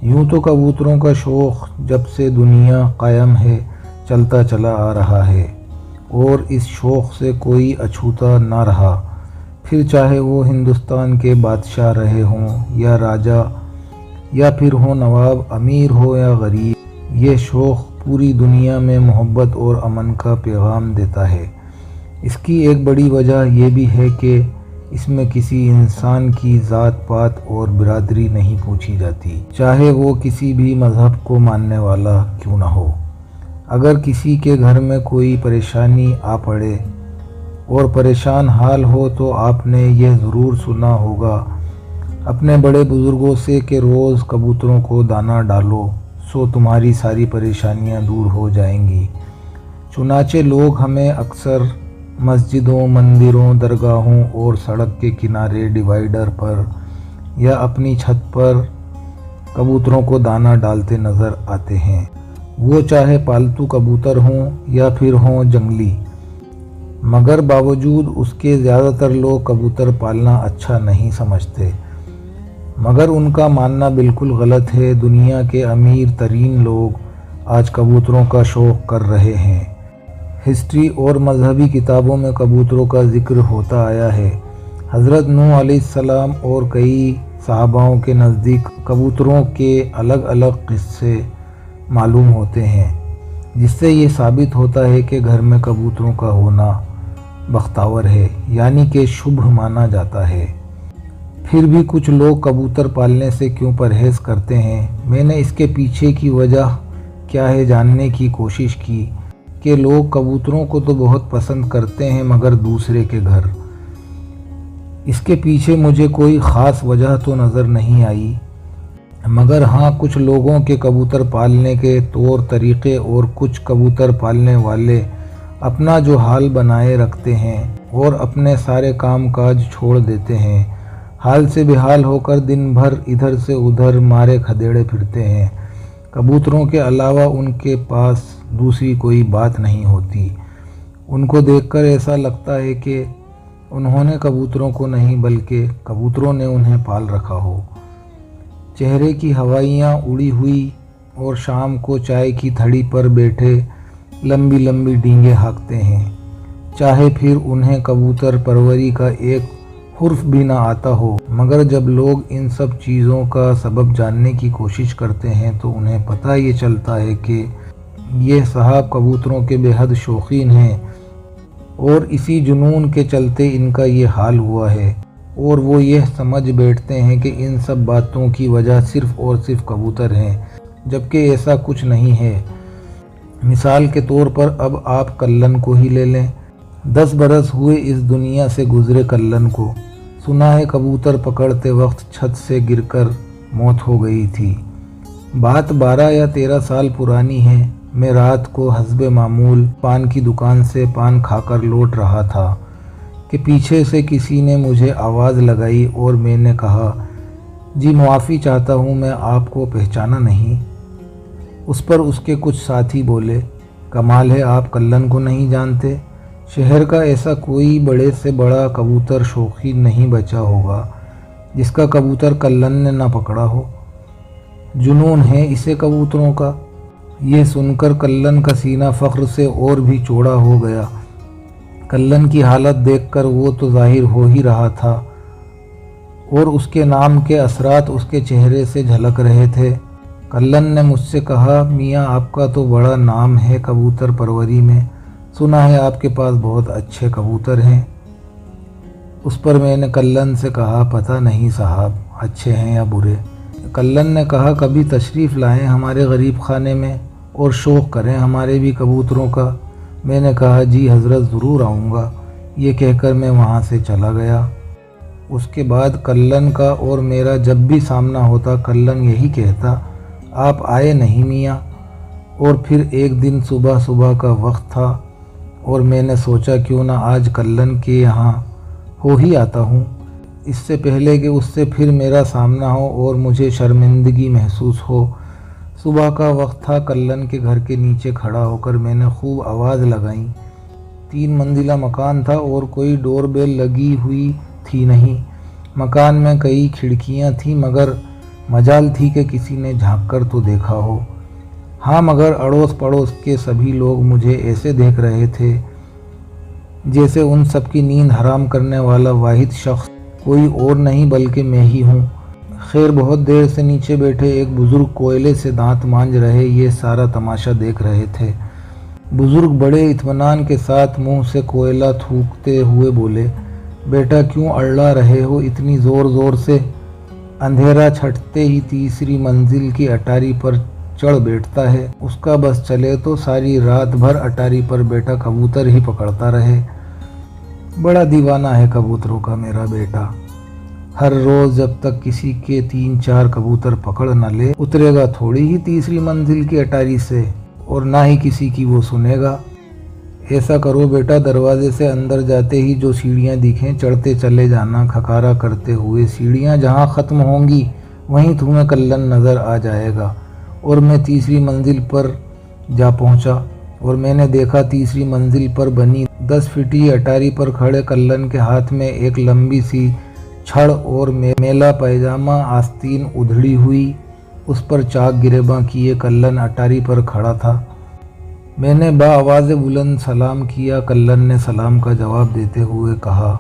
یوں تو کبوتروں کا شوق جب سے دنیا قائم ہے چلتا چلا آ رہا ہے، اور اس شوق سے کوئی اچھوتا نہ رہا، پھر چاہے وہ ہندوستان کے بادشاہ رہے ہوں یا راجا، یا پھر ہو نواب، امیر ہو یا غریب۔ یہ شوق پوری دنیا میں محبت اور امن کا پیغام دیتا ہے۔ اس کی ایک بڑی وجہ یہ بھی ہے کہ اس میں کسی انسان کی ذات پات اور برادری نہیں پوچھی جاتی، چاہے وہ کسی بھی مذہب کو ماننے والا کیوں نہ ہو۔ اگر کسی کے گھر میں کوئی پریشانی آ پڑے اور پریشان حال ہو تو آپ نے یہ ضرور سنا ہوگا اپنے بڑے بزرگوں سے کہ روز کبوتروں کو دانہ ڈالو سو تمہاری ساری پریشانیاں دور ہو جائیں گی۔ چنانچہ لوگ ہمیں اکثر مسجدوں، مندروں، درگاہوں اور سڑک کے کنارے ڈیوائیڈر پر یا اپنی چھت پر کبوتروں کو دانہ ڈالتے نظر آتے ہیں، وہ چاہے پالتو کبوتر ہوں یا پھر ہوں جنگلی۔ مگر باوجود اس کے زیادہ تر لوگ کبوتر پالنا اچھا نہیں سمجھتے، مگر ان کا ماننا بالکل غلط ہے۔ دنیا کے امیر ترین لوگ آج کبوتروں کا شوق کر رہے ہیں۔ ہسٹری اور مذہبی کتابوں میں کبوتروں کا ذکر ہوتا آیا ہے۔ حضرت نوح علیہ السلام اور کئی صحاباؤں کے نزدیک کبوتروں کے الگ الگ قصے معلوم ہوتے ہیں، جس سے یہ ثابت ہوتا ہے کہ گھر میں کبوتروں کا ہونا بختور ہے، یعنی کہ شبھ مانا جاتا ہے۔ پھر بھی کچھ لوگ کبوتر پالنے سے کیوں پرہیز کرتے ہیں؟ میں نے اس کے پیچھے کی وجہ کیا ہے جاننے کی کوشش کی کہ لوگ کبوتروں کو تو بہت پسند کرتے ہیں مگر دوسرے کے گھر۔ اس کے پیچھے مجھے کوئی خاص وجہ تو نظر نہیں آئی، مگر ہاں کچھ لوگوں کے کبوتر پالنے کے طور طریقے اور کچھ کبوتر پالنے والے اپنا جو حال بنائے رکھتے ہیں اور اپنے سارے کام کاج چھوڑ دیتے ہیں، حال سے بحال ہو کر دن بھر ادھر سے ادھر مارے کھدیڑے پھرتے ہیں۔ کبوتروں کے علاوہ ان کے پاس دوسری کوئی بات نہیں ہوتی۔ ان کو دیکھ کر ایسا لگتا ہے کہ انہوں نے کبوتروں کو نہیں بلکہ کبوتروں نے انہیں پال رکھا ہو۔ چہرے کی ہوائیاں اڑی ہوئی اور شام کو چائے کی تھڑی پر بیٹھے لمبی لمبی ڈینگیں ہانکتے ہیں، چاہے پھر انہیں کبوتر پروری کا ایک حرف بھی نہ آتا ہو۔ مگر جب لوگ ان سب چیزوں کا سبب جاننے کی کوشش کرتے ہیں تو انہیں پتہ یہ چلتا ہے کہ یہ صاحب کبوتروں کے بے حد شوقین ہیں، اور اسی جنون کے چلتے ان کا یہ حال ہوا ہے، اور وہ یہ سمجھ بیٹھتے ہیں کہ ان سب باتوں کی وجہ صرف اور صرف کبوتر ہیں، جبکہ ایسا کچھ نہیں ہے۔ مثال کے طور پر اب آپ کلن کو ہی لے لیں۔ 10 برس ہوئے اس دنیا سے گزرے کلن کو۔ سنا ہے کبوتر پکڑتے وقت چھت سے گر کر موت ہو گئی تھی۔ بات 12 یا 13 سال پرانی ہے۔ میں رات کو حسب معمول پان کی دکان سے پان کھا کر لوٹ رہا تھا کہ پیچھے سے کسی نے مجھے آواز لگائی اور میں نے کہا، جی معافی چاہتا ہوں، میں آپ کو پہچانا نہیں۔ اس پر اس کے کچھ ساتھی بولے، کمال ہے آپ کلن کو نہیں جانتے؟ شہر کا ایسا کوئی بڑے سے بڑا کبوتر شوقین نہیں بچا ہوگا جس کا کبوتر کلن نے نہ پکڑا ہو۔ جنون ہے اسے کبوتروں کا۔ یہ سن کر کلن کا سینہ فخر سے اور بھی چوڑا ہو گیا۔ کلن کی حالت دیکھ کر وہ تو ظاہر ہو ہی رہا تھا، اور اس کے نام کے اثرات اس کے چہرے سے جھلک رہے تھے۔ کلن نے مجھ سے کہا، میاں آپ کا تو بڑا نام ہے کبوتر پروری میں، سنا ہے آپ کے پاس بہت اچھے کبوتر ہیں۔ اس پر میں نے کلن سے کہا، پتہ نہیں صاحب اچھے ہیں یا برے۔ کلن نے کہا، کبھی تشریف لائیں ہمارے غریب خانے میں اور شوق کریں ہمارے بھی کبوتروں کا۔ میں نے کہا، جی حضرت ضرور آؤں گا۔ یہ کہہ کر میں وہاں سے چلا گیا۔ اس کے بعد کلن کا اور میرا جب بھی سامنا ہوتا کلن یہی کہتا، آپ آئے نہیں میاں۔ اور پھر ایک دن صبح صبح کا وقت تھا اور میں نے سوچا کیوں نہ آج کلن کے یہاں ہو ہی آتا ہوں، اس سے پہلے کہ اس سے پھر میرا سامنا ہو اور مجھے شرمندگی محسوس ہو۔ صبح کا وقت تھا۔ کلن کے گھر کے نیچے کھڑا ہو کر میں نے خوب آواز لگائی۔ 3 منزلہ مکان تھا اور کوئی ڈور بیل لگی ہوئی تھی نہیں۔ مکان میں کئی کھڑکیاں تھیں مگر मजाल थी कि किसी ने झांक कर तो देखा हो। हाँ, मगर अड़ोस पड़ोस के सभी लोग मुझे ऐसे देख रहे थे जैसे उन सब की नींद हराम करने वाला वाहिद शख्स कोई और नहीं बल्कि मैं ही हूँ। खैर, बहुत देर से नीचे बैठे एक बुज़ुर्ग कोयले से दांत मांज रहे ये सारा तमाशा देख रहे थे। बुज़ुर्ग बड़े इत्मीनान के साथ मुंह से कोयला थूकते हुए बोले, बेटा क्यों अड़ला रहे हो इतनी ज़ोर ज़ोर से? अंधेरा छटते ही तीसरी मंजिल की अटारी पर चढ़ बैठता है, उसका बस चले तो सारी रात भर अटारी पर बैठा कबूतर ही पकड़ता रहे। बड़ा दीवाना है कबूतरों का मेरा बेटा। हर रोज़ जब तक किसी के 3-4 कबूतर पकड़ न ले उतरेगा थोड़ी ही तीसरी मंजिल की अटारी से, और ना ही किसी की वो सुनेगा। ऐसा करो बेटा, दरवाजे से अंदर जाते ही जो सीढ़ियाँ दिखें चढ़ते चले जाना खखारा करते हुए। सीढ़ियाँ जहाँ ख़त्म होंगी वहीं तुम्हें कल्लन नज़र आ जाएगा। और मैं तीसरी मंजिल पर जा पहुँचा और मैंने देखा तीसरी मंजिल पर बनी 10 फीटी अटारी पर खड़े कल्लन के हाथ में एक लंबी सी छड़ और मेला पैजामा आस्तीन उधड़ी हुई, उस पर चाक गिरेबां किए कल्लन अटारी पर खड़ा था। मैंने बाआवाज़ बुलंद सलाम किया। कल्लन ने सलाम का जवाब देते हुए कहा,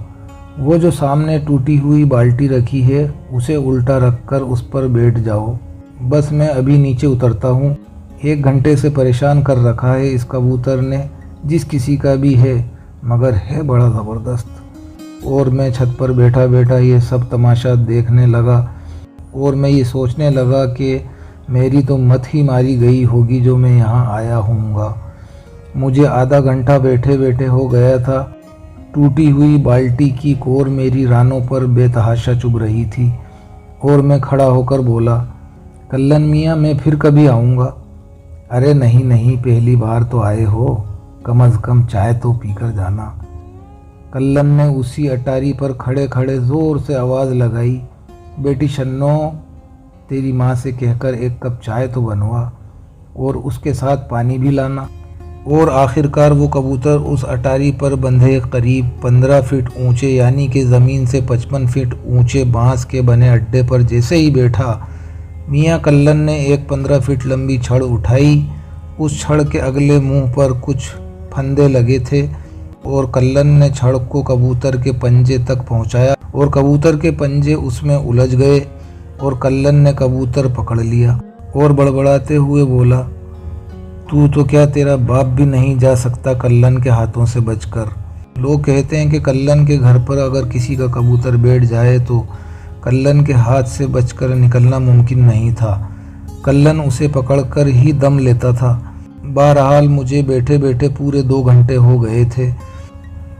वो जो सामने टूटी हुई बाल्टी रखी है उसे उल्टा रखकर उस पर बैठ जाओ। बस मैं अभी नीचे उतरता हूँ। 1 घंटे से परेशान कर रखा है इस कबूतर ने, जिस किसी का भी है, मगर है बड़ा ज़बरदस्त। और मैं छत पर बैठा बैठा ये सब तमाशा देखने लगा और मैं ये सोचने लगा कि मेरी तो मत ही मारी गई होगी जो मैं यहाँ आया हूँगा। मुझे आधा घंटा बैठे बैठे हो गया था। टूटी हुई बाल्टी की कोर मेरी रानों पर बेतहाशा चुभ रही थी और मैं खड़ा होकर बोला, कल्लन मियाँ मैं फिर कभी आऊँगा। अरे नहीं नहीं, पहली बार तो आए हो, कम अज़ कम चाय तो पीकर जाना। कल्लन ने उसी अटारी पर खड़े खड़े ज़ोर से आवाज़ लगाई, बेटी शन्नो, तेरी माँ से कहकर 1 कप चाय तो बनवा और उसके साथ पानी भी लाना। और आखिरकार वो कबूतर उस अटारी पर बंधे करीब 15 फीट ऊंचे यानी कि ज़मीन से 55 फीट ऊंचे बांस के बने अड्डे पर जैसे ही बैठा, मियाँ कल्लन ने एक 15 फीट लंबी छड़ उठाई। उस छड़ के अगले मुंह पर कुछ फंदे लगे थे और कल्लन ने छड़ को कबूतर के पंजे तक पहुंचाया और कबूतर के पंजे उसमें उलझ गए और कल्लन ने कबूतर पकड़ लिया और बड़बड़ाते हुए बोला, तू तो क्या तेरा बाप भी नहीं जा सकता कल्लन के हाथों से बचकर। लोग कहते हैं कि कल्लन के घर पर अगर किसी का कबूतर बैठ जाए तो कल्लन के हाथ से बचकर निकलना मुमकिन नहीं था। कल्लन उसे पकड़कर ही दम लेता था। बहरहाल मुझे बैठे बैठे पूरे 2 घंटे हो गए थे।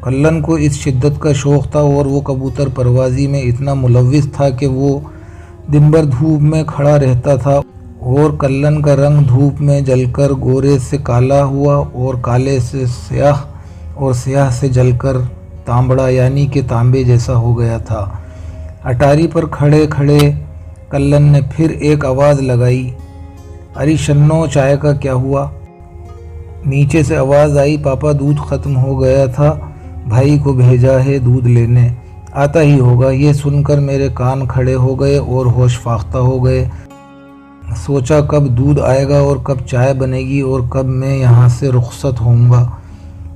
कल्लन को इस शिद्दत का शौक़ था और वो कबूतर परवाज़ी में इतना मुलव्विस था कि वो दिन भर धूप में खड़ा रहता था और कल्लन का रंग धूप में जलकर गोरे से काला हुआ और काले से स्याह और स्याह से जलकर तांबड़ा यानी कि तांबे जैसा हो गया था। अटारी पर खड़े खड़े कल्लन ने फिर एक आवाज़ लगाई, अरे शन्नो, चाय का क्या हुआ? नीचे से आवाज़ आई, पापा दूध ख़त्म हो गया था, भाई को भेजा है दूध लेने, आता ही होगा। ये सुनकर मेरे कान खड़े हो गए और होश फाख्ता हो गए। सोचा कब दूध आएगा और कब चाय बनेगी और कब मैं यहाँ से रुखसत होऊंगा।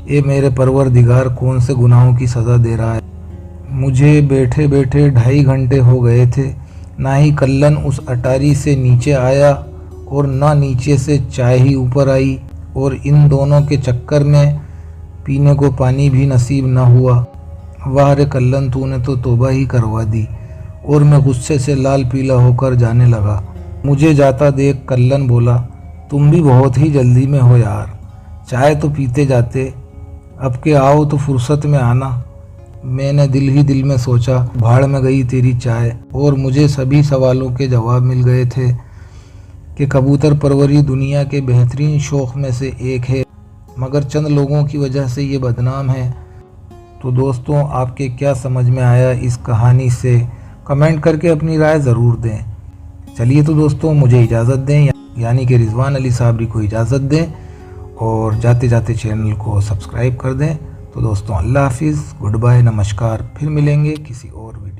ये मेरे परवरदिगार कौन से गुनाहों की सज़ा दे रहा है। मुझे बैठे बैठे 2.5 घंटे हो गए थे। ना ही कल्लन उस अटारी से नीचे आया और ना नीचे से चाय ही ऊपर आई, और इन दोनों के चक्कर में पीने को पानी भी नसीब न हुआ। वाह रे कल्लन, तूने तो तौबा ही करवा दी। और मैं गुस्से से लाल पीला होकर जाने लगा। मुझे जाता देख कल्लन बोला, तुम भी बहुत ही जल्दी में हो यार, चाय तो पीते जाते, अब के आओ तो फुर्सत में आना। मैंने दिल ही दिल में सोचा, भाड़ में गई तेरी चाय। और मुझे सभी सवालों के जवाब मिल गए थे कि कबूतर परवरी दुनिया के बेहतरीन शौक़ में से एक है, मगर चंद लोगों की वजह से ये बदनाम है। तो दोस्तों, आपके क्या समझ में आया इस कहानी से, कमेंट करके अपनी राय ज़रूर दें। चलिए तो दोस्तों, मुझे इजाज़त दें, यानी कि रिजवान अली साबरी को इजाज़त दें, और जाते जाते चैनल को सब्सक्राइब कर दें। तो दोस्तों, अल्लाह हाफिज़, गुड बाय, नमस्कार। फिर मिलेंगे किसी और वीडियो।